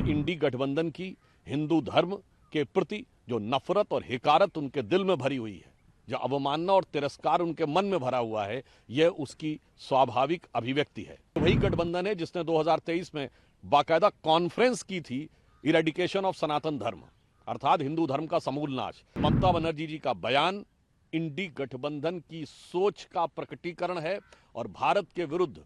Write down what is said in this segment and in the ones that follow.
इंडी गठबंधन की हिंदू धर्म के प्रति जो नफरत और हिकारत उनके दिल में भरी हुई है, जो अवमानना और तिरस्कार उनके मन में भरा हुआ है, यह उसकी स्वाभाविक अभिव्यक्ति है। वही गठबंधन है जिसने 2023 में बाकायदा कॉन्फ्रेंस की थी इरेडिकेशन ऑफ सनातन धर्म, अर्थात हिंदू धर्म का समूल नाश। ममता बनर्जी जी का बयान इंडी गठबंधन की सोच का प्रकटीकरण है और भारत के विरुद्ध,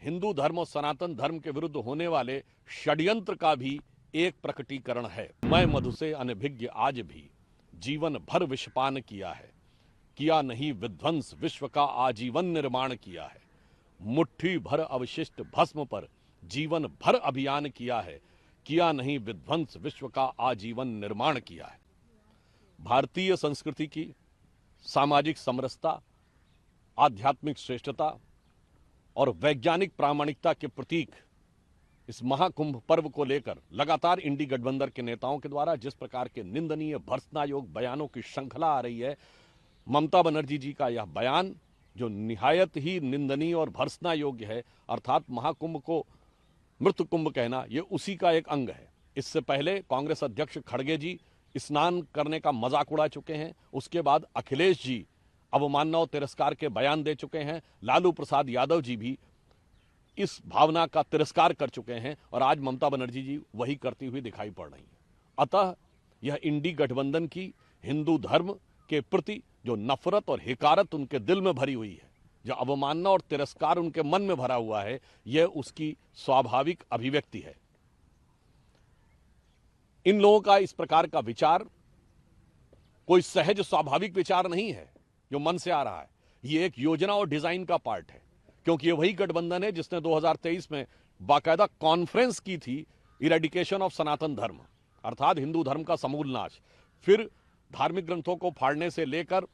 हिंदू धर्म और सनातन धर्म के विरुद्ध होने वाले षड्यंत्र का भी एक प्रकटीकरण है। मैं मधु से अनभिज्ञ आज भी जीवन भर विषपान किया नहीं विध्वंस विश्व का आजीवन निर्माण किया है। मुट्ठी भर अवशिष्ट भस्म पर जीवन भर अभियान किया नहीं विध्वंस विश्व का आजीवन निर्माण किया है। भारतीय संस्कृति की सामाजिक समरसता, आध्यात्मिक श्रेष्ठता और वैज्ञानिक प्रामाणिकता के प्रतीक इस महाकुंभ पर्व को लेकर लगातार इंडी गठबंधन के नेताओं के द्वारा जिस प्रकार के निंदनीय भर्त्सनायोग बयानों की श्रृंखला आ रही है, ममता बनर्जी जी का यह बयान जो निहायत ही निंदनीय और भर्त्सना योग्य है, अर्थात महाकुंभ को मृत कुंभ कहना, यह उसी का एक अंग है। इससे पहले कांग्रेस अध्यक्ष खड़गे जी स्नान करने का मजाक उड़ा चुके हैं, उसके बाद अखिलेश जी अवमानना और तिरस्कार के बयान दे चुके हैं, लालू प्रसाद यादव जी भी इस भावना का तिरस्कार कर चुके हैं और आज ममता बनर्जी जी वही करती हुई दिखाई पड़ रही हैं। अतः यह इंडी गठबंधन की हिंदू धर्म के प्रति जो नफरत और हिकारत उनके दिल में भरी हुई है, जो अवमानना और तिरस्कार उनके मन में भरा हुआ है, यह उसकी स्वाभाविक अभिव्यक्ति है। इन लोगों का इस प्रकार का विचार कोई सहज स्वाभाविक विचार नहीं है जो मन से आ रहा है, यह एक योजना और डिजाइन का पार्ट है, क्योंकि ये वही गठबंधन है जिसने 2023 में बाकायदा कॉन्फ्रेंस की थी इरेडिकेशन ऑफ सनातन धर्म, अर्थात हिंदू धर्म का समूल नाश। फिर धार्मिक ग्रंथों को फाड़ने से लेकर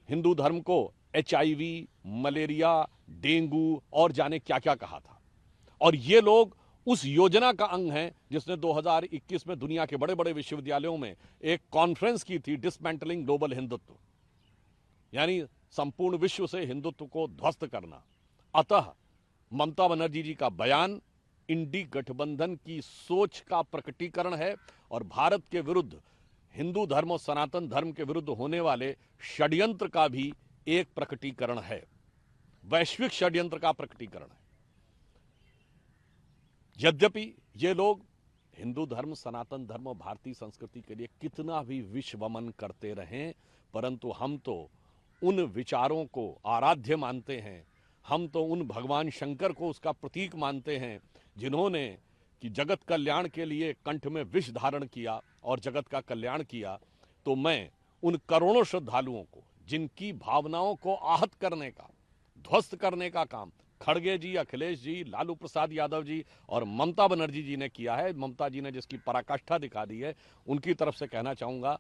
हिंदू धर्म को HIV, मलेरिया, डेंगू और जाने क्या क्या कहा था। और ये लोग उस योजना का अंग हैं जिसने 2021 में दुनिया के बड़े बड़े विश्वविद्यालयों में एक कॉन्फ्रेंस की थी, डिसमेंटलिंग ग्लोबल हिंदुत्व, यानी संपूर्ण विश्व से हिंदुत्व को ध्वस्त करना। अतः ममता बनर्जी जी का बयान इंडी गठबंधन की सोच का प्रकटीकरण है और भारत के विरुद्ध, हिंदू धर्म और सनातन धर्म के विरुद्ध होने वाले षड्यंत्र का भी एक प्रकटीकरण है, वैश्विक षड्यंत्र का प्रकटीकरण है। यद्यपि ये लोग हिंदू धर्म, सनातन धर्म और भारतीय संस्कृति के लिए कितना भी विश्वमन करते रहें, परंतु हम तो उन विचारों को आराध्य मानते हैं, हम तो उन भगवान शंकर को उसका प्रतीक मानते हैं जिन्होंने कि जगत कल्याण के लिए कंठ में विष धारण किया और जगत का कल्याण किया। तो मैं उन करोड़ों श्रद्धालुओं को जिनकी भावनाओं को आहत करने का, ध्वस्त करने का काम खड़गे जी, अखिलेश जी, लालू प्रसाद यादव जी और ममता बनर्जी जी ने किया है, ममता जी ने जिसकी पराकाष्ठा दिखा दी है, उनकी तरफ से कहना चाहूंगा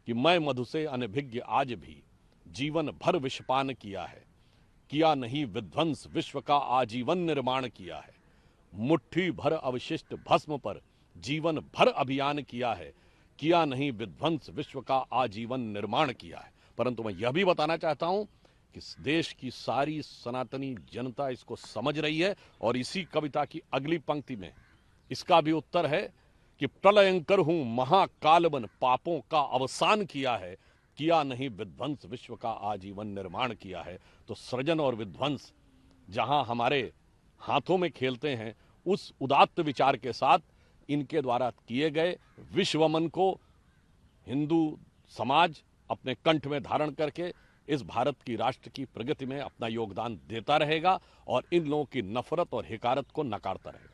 कि मैं मधु से अनभिज्ञ आज भी जीवन भर विषपान किया नहीं विध्वंस विश्व का आजीवन निर्माण किया है। मुट्ठी भर अवशिष्ट भस्म पर जीवन भर अभियान किया नहीं विध्वंस विश्व का आजीवन निर्माण किया है। परंतु मैं यह भी बताना चाहता हूं कि देश की सारी सनातनी जनता इसको समझ रही है और इसी कविता की अगली पंक्ति में इसका भी उत्तर है कि प्रलयंकर हूं महाकाल बन पापों का अवसान किया नहीं विध्वंस विश्व का आजीवन निर्माण किया है। तो सृजन और विध्वंस जहां हमारे हाथों में खेलते हैं, उस उदात्त विचार के साथ इनके द्वारा किए गए विश्वमन को हिंदू समाज अपने कंठ में धारण करके इस भारत की राष्ट्र की प्रगति में अपना योगदान देता रहेगा और इन लोगों की नफरत और हिकारत को नकारता रहेगा।